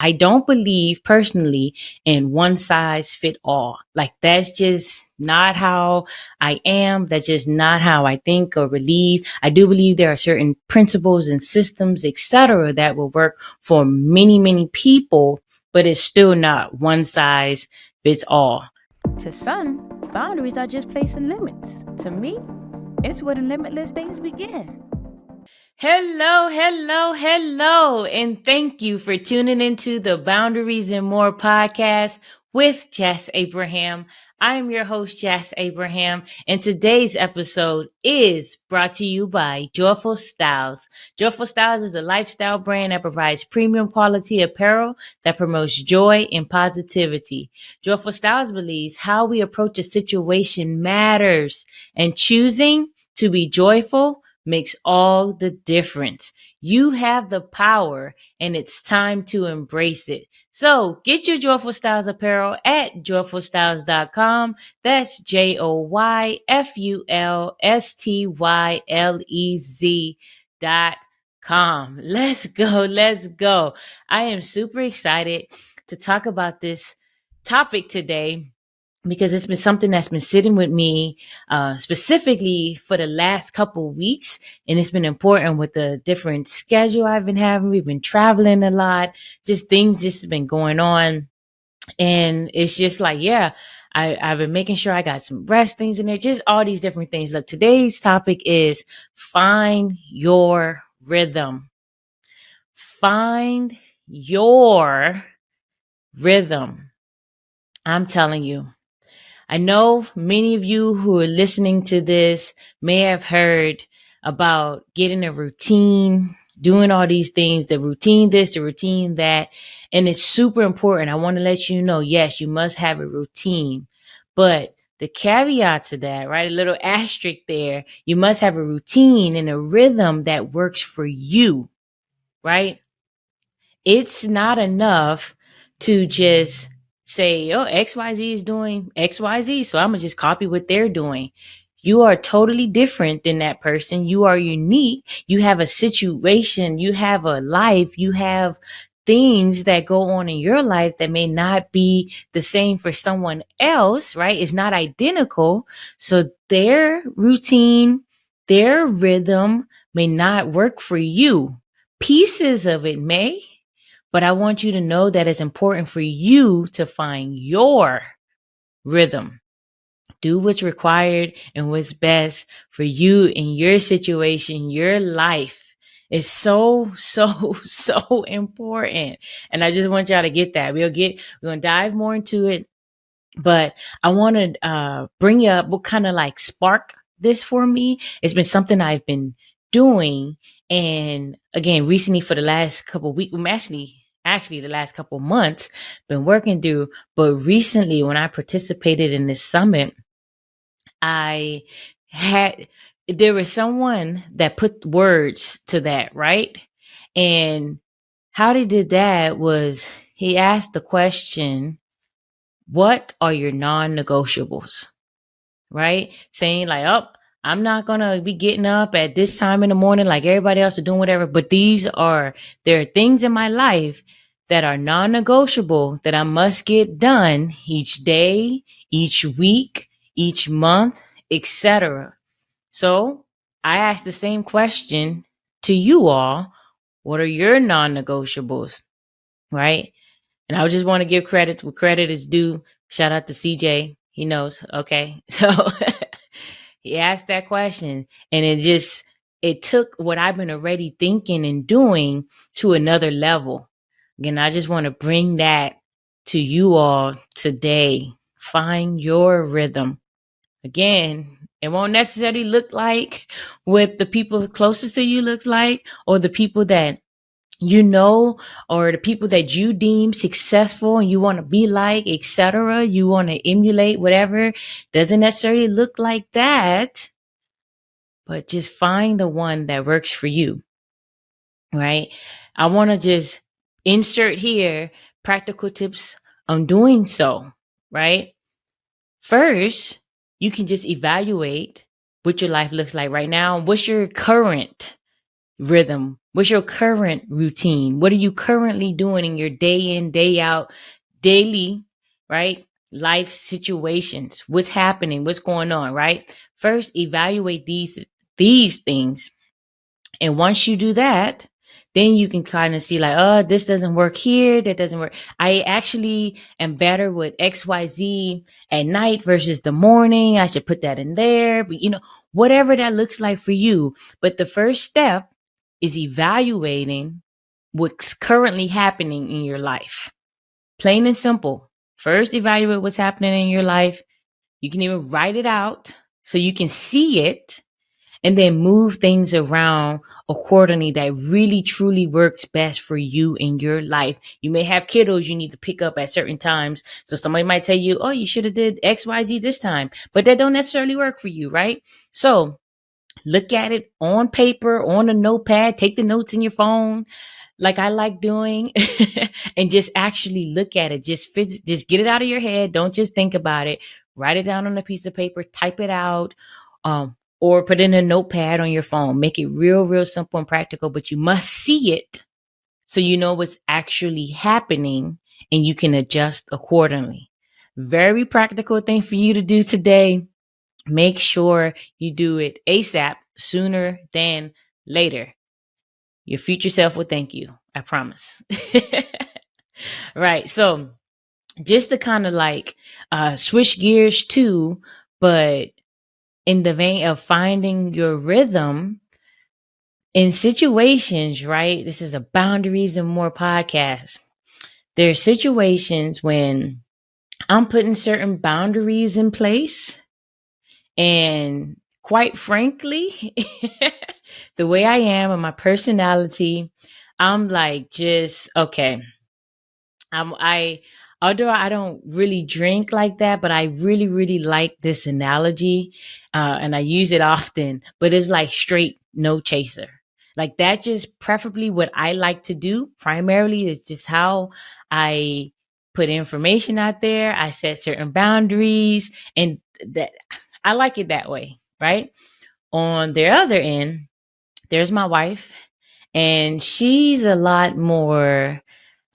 I don't believe personally in one size fit all. Like that's just not how I am. That's just not how I think or believe. I do believe there are certain principles and systems, etc., that will work for many, many people, but it's still not one size fits all. To some, boundaries are just placing limits. To me, it's where the limitless things begin. Hello, hello, hello, and thank you for tuning into the Boundaries and More podcast with Jess Abraham. I am your host, Jess Abraham, and today's episode is brought to you by Joyful Styles. Joyful Styles is a lifestyle brand that provides premium quality apparel that promotes joy and positivity. Joyful Styles believes how we approach a situation matters, and choosing to be joyful makes all the difference. You have the power and it's time to embrace it. So get your Joyful Styles apparel at joyfulstyles.com. That's JOYFULSTYLEZ.com. Let's go. Let's go. I am super excited to talk about this topic today because it's been something that's been sitting with me specifically for the last couple of weeks, and it's been important with the different schedule I've been having. We've been traveling a lot, just things just been going on, and it's just like, yeah, I've been making sure I got some rest things in there, just all these different things. Look, today's topic is find your rhythm. Find your rhythm. I'm telling you. I know many of you who are listening to this may have heard about getting a routine, doing all these things, the routine this, the routine that, and it's super important. I want to let you know, yes, you must have a routine, but the caveat to that, right? A little asterisk there, you must have a routine and a rhythm that works for you, right? It's not enough to just say, oh, XYZ is doing XYZ, so I'm going to just copy what they're doing. You are totally different than that person. You are unique. You have a situation, you have a life, you have things that go on in your life that may not be the same for someone else, right? It's not identical. So their routine, their rhythm may not work for you. Pieces of it may, but I want you to know that it's important for you to find your rhythm. Do what's required and what's best for you in your situation, your life. It's so, so, so important. And I just want y'all to get that. We're going to dive more into it. But I want to bring you up what kind of like spark this for me. It's been something I've been doing. And again, recently for the last couple of weeks, actually the last couple of months, been working through. But recently when I participated in this summit, I had, there was someone that put words to that, right? And how they did that was he asked the question, what are your non-negotiables? Right? Saying like, oh, I'm not going to be getting up at this time in the morning like everybody else is doing whatever. But there are things in my life that are non-negotiable that I must get done each day, each week, each month, etc. So I ask the same question to you all. What are your non-negotiables? Right? And I just want to give credit where credit is due. Shout out to CJ. He knows. Okay. So he asked that question and it took what I've been already thinking and doing to another level. Again, I just want to bring that to you all today. Find your rhythm. Again, it won't necessarily look like what the people closest to you looks like or the people that you know, or the people that you deem successful and you want to be like, etc. You want to emulate, whatever. Doesn't necessarily look like that, but just find the one that works for you, right? I want to just insert here practical tips on doing so, right? First, you can just evaluate what your life looks like right now. What's your current rhythm? What's your current routine? What are you currently doing in your day in, day out, daily, right? Life situations. What's happening? What's going on, right? First, evaluate these things. And once you do that, then you can kind of see like, oh, this doesn't work here. That doesn't work. I actually am better with XYZ at night versus the morning. I should put that in there. But, whatever that looks like for you. But the first step is evaluating what's currently happening in your life. Plain and simple. First, evaluate what's happening in your life. You can even write it out so you can see it and then move things around accordingly that really truly works best for you in your life. You may have kiddos you need to pick up at certain times. So somebody might tell you, oh, you should have did XYZ this time, but that don't necessarily work for you, right? So look at it on paper, on a notepad, take the notes in your phone, like I like doing, and just actually look at it. Just get it out of your head. Don't just think about it. Write it down on a piece of paper, type it out, or put it in a notepad on your phone. Make it real, real simple and practical, but you must see it so you know what's actually happening and you can adjust accordingly. Very practical thing for you to do today. Make sure you do it ASAP, sooner than later. Your future self will thank you. I promise. Right. So just to kind of like switch gears too, but in the vein of finding your rhythm in situations, right? This is a Boundaries and More podcast. There are situations when I'm putting certain boundaries in place. And quite frankly, the way I am and my personality, I'm like, just okay. I although I don't really drink like that, but I really, really like this analogy, and I use it often. But it's like straight no chaser. Like that's just preferably what I like to do. Primarily, it's just how I put information out there. I set certain boundaries, and that I like it that way, right? On the other end, there's my wife, and she's a lot more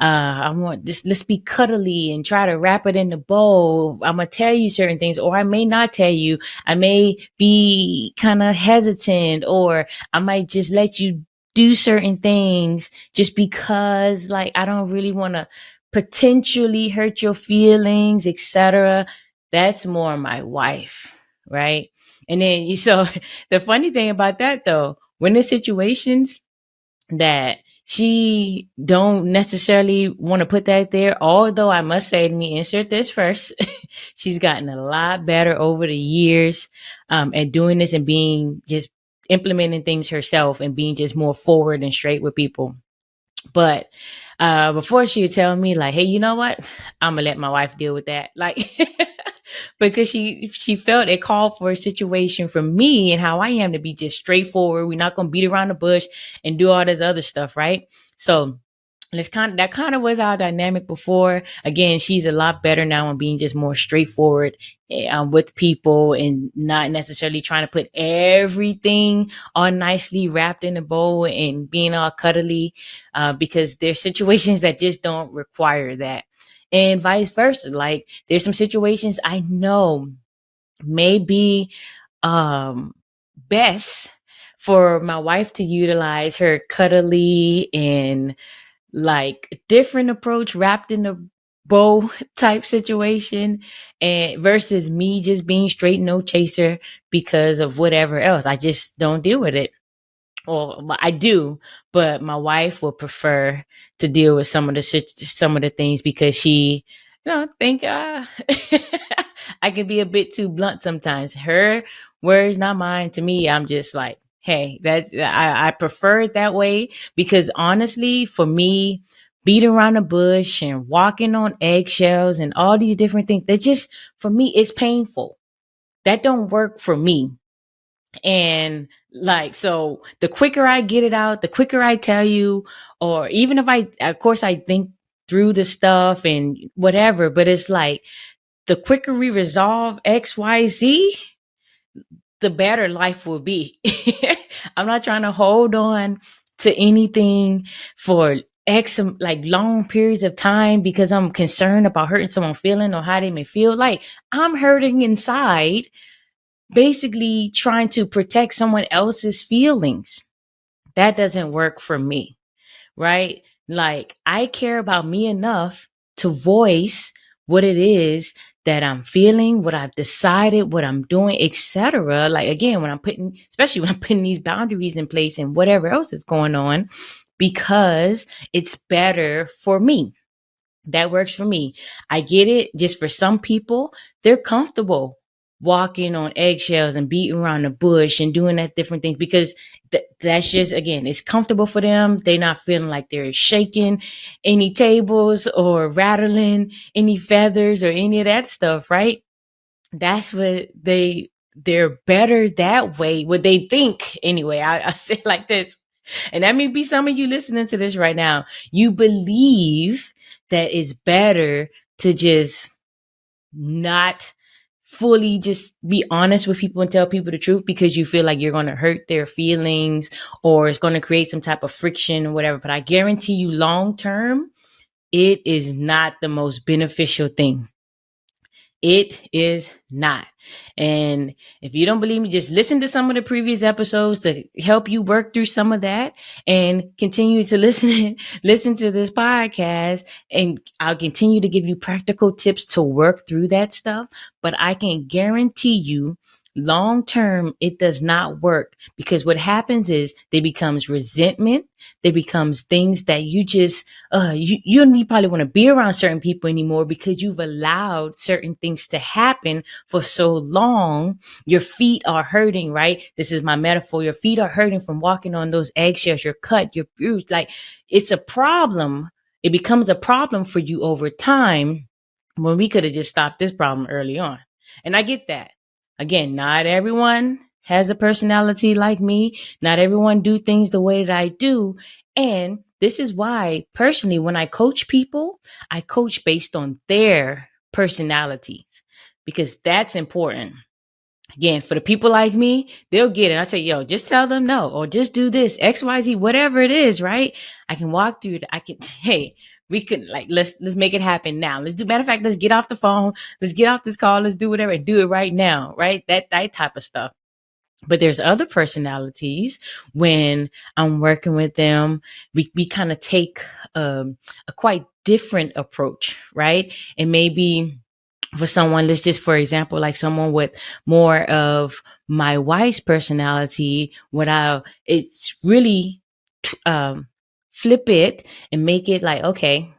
I want this, let's be cuddly and try to wrap it in the bow. I'm gonna tell you certain things, or I may not tell you. I may be kind of hesitant, or I might just let you do certain things just because like I don't really want to potentially hurt your feelings, etc. That's more my wife, right? And then so the funny thing about that though, when the situations that she don't necessarily want to put that there. Although I must say, let me insert this first. She's gotten a lot better over the years at doing this and being just implementing things herself and being just more forward and straight with people. But before she would tell me like, hey, you know what? I'm gonna let my wife deal with that. Like because she felt it called for a situation from me and how I am to be just straightforward. We're not gonna beat around the bush and do all this other stuff, right? So that kind of was our dynamic before. Again, she's a lot better now on being just more straightforward with people and not necessarily trying to put everything all nicely wrapped in a bow and being all cuddly, because there's situations that just don't require that, and vice versa. Like there's some situations I know may be um, best for my wife to utilize her cuddly and like different approach wrapped in a bow type situation, and versus me just being straight no chaser because of whatever else. I just don't deal with it. Well, I do, but my wife will prefer to deal with some of the things because she, think I can be a bit too blunt sometimes. Her words, not mine. To me, I'm just like, hey, I prefer it that way because honestly, for me, beating around the bush and walking on eggshells and all these different things, that just for me, it's painful. That don't work for me. And like, so the quicker I get it out, the quicker I tell you, or even if of course, I think through the stuff and whatever, but it's like the quicker we resolve XYZ, the better life will be. I'm not trying to hold on to anything for like long periods of time because I'm concerned about hurting someone feeling or how they may feel. Like I'm hurting inside, basically trying to protect someone else's feelings. That doesn't work for me, right? Like I care about me enough to voice what it is that I'm feeling, what I've decided, what I'm doing, etc. Like again, especially when I'm putting these boundaries in place and whatever else is going on, because it's better for me. That works for me. I get it. Just for some people, they're comfortable walking on eggshells and beating around the bush and doing that different things because that's just, again, it's comfortable for them. They're not feeling like they're shaking any tables or rattling any feathers or any of that stuff, right? That's what they're better that way. What they think anyway. I say it like this, and that may be some of you listening to this right now. You believe that it's better to just not fully just be honest with people and tell people the truth because you feel like you're going to hurt their feelings or it's going to create some type of friction or whatever. But I guarantee you, long term, it is not the most beneficial thing. It is not. And if you don't believe me, just listen to some of the previous episodes to help you work through some of that and continue to listen to this podcast. And I'll continue to give you practical tips to work through that stuff. But I can guarantee you, long term, it does not work because what happens is there becomes resentment. There becomes things that you just you probably want to be around certain people anymore because you've allowed certain things to happen for so long. Your feet are hurting, right? This is my metaphor. Your feet are hurting from walking on those eggshells. You're cut, you're bruised. Like it's a problem. It becomes a problem for you over time when we could have just stopped this problem early on. And I get that. Again, not everyone has a personality like me. Not everyone do things the way that I do. And this is why, personally, when I coach people, I coach based on their personalities because that's important. Again, for the people like me, they'll get it. I say, yo, just tell them no, or just do this, XYZ, whatever it is, right? I can walk through it. Hey, we could like, let's make it happen now. Matter of fact, let's get off the phone. Let's get off this call. Let's do whatever and do it right now, right? That type of stuff. But there's other personalities when I'm working with them, we kind of take a quite different approach, right? And maybe for someone, let's just, for example, like someone with more of my wife's personality, it's really flip it and make it like, okay,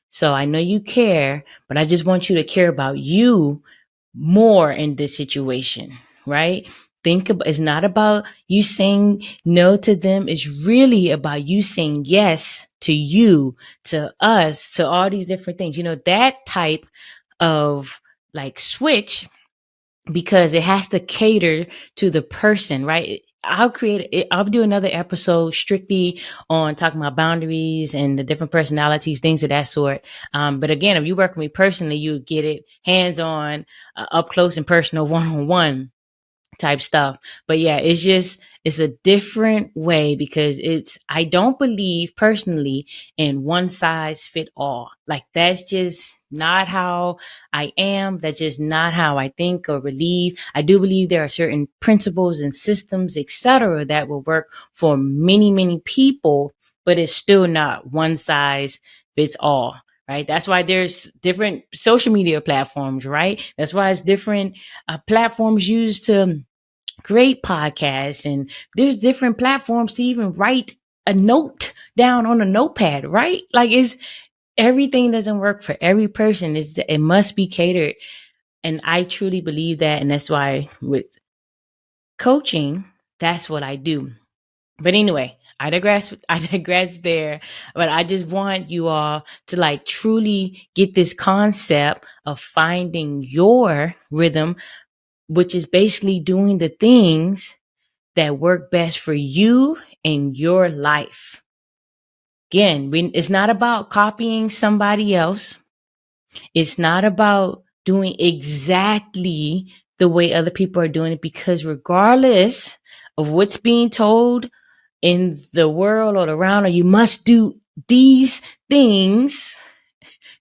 so I know you care, but I just want you to care about you more in this situation, right? It's not about you saying no to them. It's really about you saying yes to you, to us, to all these different things. That type of like switch, because it has to cater to the person, right? I'll do another episode strictly on talking about boundaries and the different personalities, things of that sort. But again, if you work with me personally, you get it hands on, up close and personal, one-on-one type stuff. But yeah, it's a different way because I don't believe personally in one size fit all. Like that's just not how I am. That's just not how I think or believe. I do believe there are certain principles and systems, etc., that will work for many, many people, but it's still not one size fits all. Right. That's why there's different social media platforms, right? That's why it's different platforms used to create podcasts, and there's different platforms to even write a note down on a notepad, right? Like everything doesn't work for every person. It must be catered. And I truly believe that. And that's why with coaching, that's what I do. But anyway, I digress there. But I just want you all to like truly get this concept of finding your rhythm, which is basically doing the things that work best for you and your life. Again, it's not about copying somebody else. It's not about doing exactly the way other people are doing it, because regardless of what's being told in the world or around, or you must do these things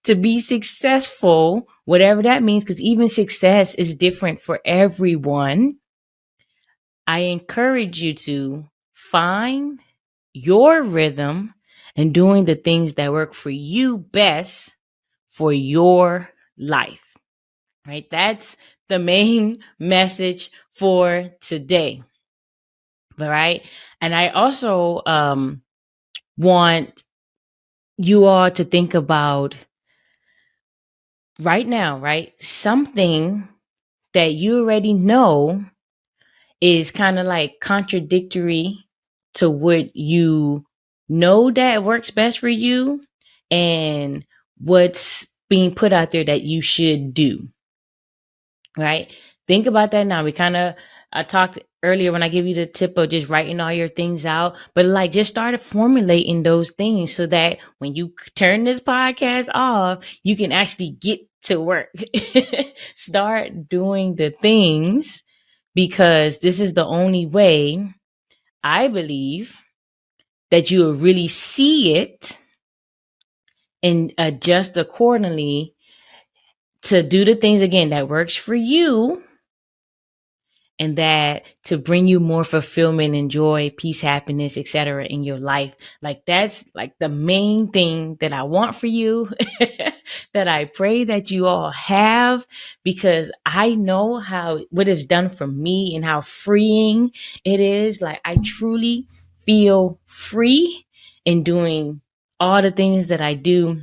to be successful, whatever that means, because even success is different for everyone. I encourage you to find your rhythm and doing the things that work for you best for your life. Right? That's the main message for today. All right. And I also want you all to think about right now, right? Something that you already know is kind of like contradictory to what you know that works best for you and what's being put out there that you should do. Right? Think about that now. I talked earlier when I give you the tip of just writing all your things out, but like just started formulating those things so that when you turn this podcast off, you can actually get to work. Start doing the things because this is the only way I believe that you will really see it and adjust accordingly to do the things again that works for you and that to bring you more fulfillment and joy, peace, happiness, etc. in your life. Like that's like the main thing that I want for you that I pray that you all have, because I know how what it's done for me and how freeing it is. Like I truly feel free in doing all the things that I do,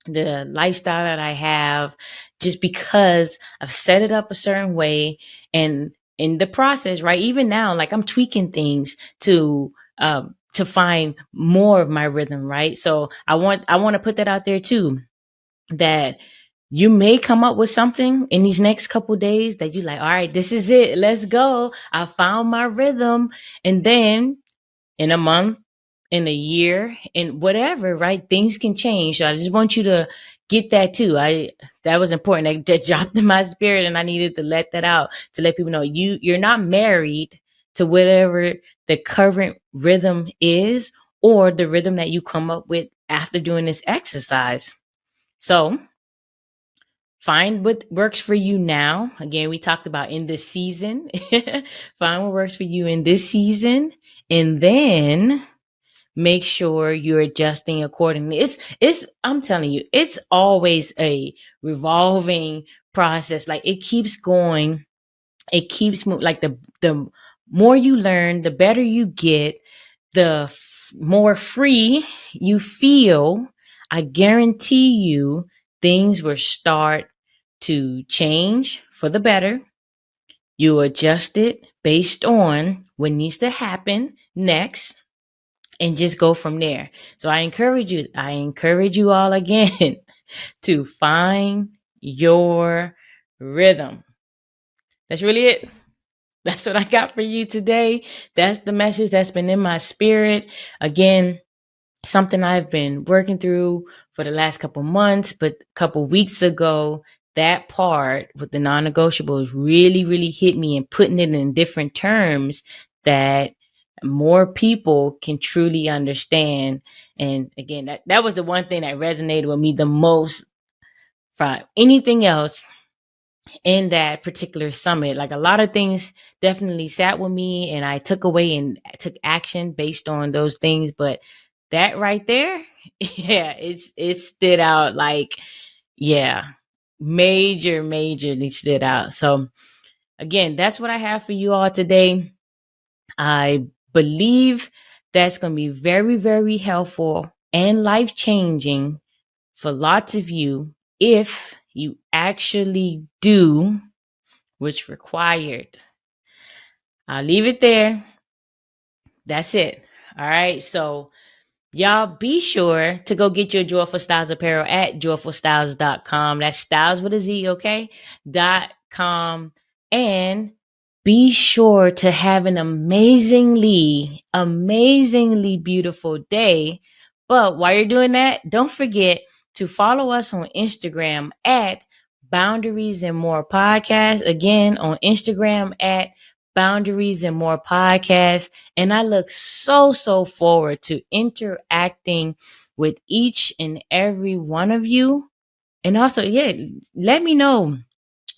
the lifestyle that I have, just because I've set it up a certain way. And in the process, right, even now, like I'm tweaking things to find more of my rhythm, right? So I want to put that out there too, that you may come up with something in these next couple days that you like, all right, this is it, let's go, I found my rhythm. And then in a month, in a year, in whatever, right? Things can change. So I just want you to get that too. That was important. That dropped in my spirit, and I needed to let that out to let people know you're not married to whatever the current rhythm is or the rhythm that you come up with after doing this exercise. So find what works for you now. Again, we talked about in this season. Find what works for you in this season, and then make sure you're adjusting accordingly. It's I'm telling you, it's always a revolving process. Like it keeps going, it keeps moving. Like the more you learn, the better you get, the more free you feel. I guarantee you things will start to change for the better. You adjust it based on what needs to happen next and just go from there. So I encourage you all again to find your rhythm. That's really it. That's what I got for you today. That's the message that's been in my spirit. Again, something I've been working through for the last couple months, but a couple weeks ago, that part with the non-negotiables really, really hit me, and putting it in different terms that more people can truly understand. And again, that was the one thing that resonated with me the most from anything else in that particular summit. Like a lot of things definitely sat with me, and I took away and took action based on those things. But that right there, yeah, it stood out. Like, yeah, majorly stood out. So again, that's what I have for you all today. I believe that's going to be very, very helpful and life changing for lots of you if you actually do what's required. I'll leave it there. That's it. All right. So y'all be sure to go get your Joyful Styles apparel at joyfulstyles.com. That's styles with a Z, okay? .com. And be sure to have an amazingly beautiful day. But while you're doing that, don't forget to follow us on Instagram at Boundaries and More Podcast. Again, on Instagram at Boundaries and More podcast. And I look so forward to interacting with each and every one of you. And also, yeah, let me know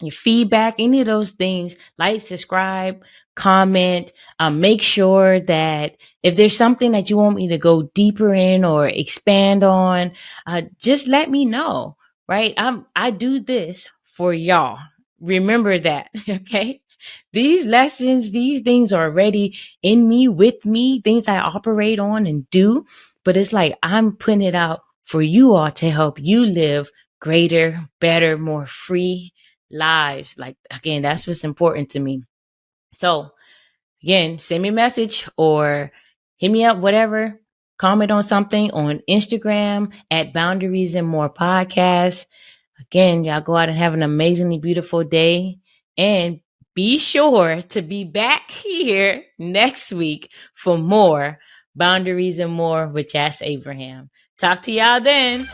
your feedback, any of those things. Like, subscribe, comment. Make sure that if there's something that you want me to go deeper in or expand on, just let me know. Right? I do this for y'all. Remember that. Okay. These lessons, these things are already in me, with me, things I operate on and do. But it's like I'm putting it out for you all to help you live greater, better, more free lives. Like, again, that's what's important to me. So, again, send me a message or hit me up, whatever. Comment on something on Instagram at Boundaries and More Podcast. Again, y'all go out and have an amazingly beautiful day. And be sure to be back here next week for more Boundaries and More with Jas Abraham. Talk to y'all then.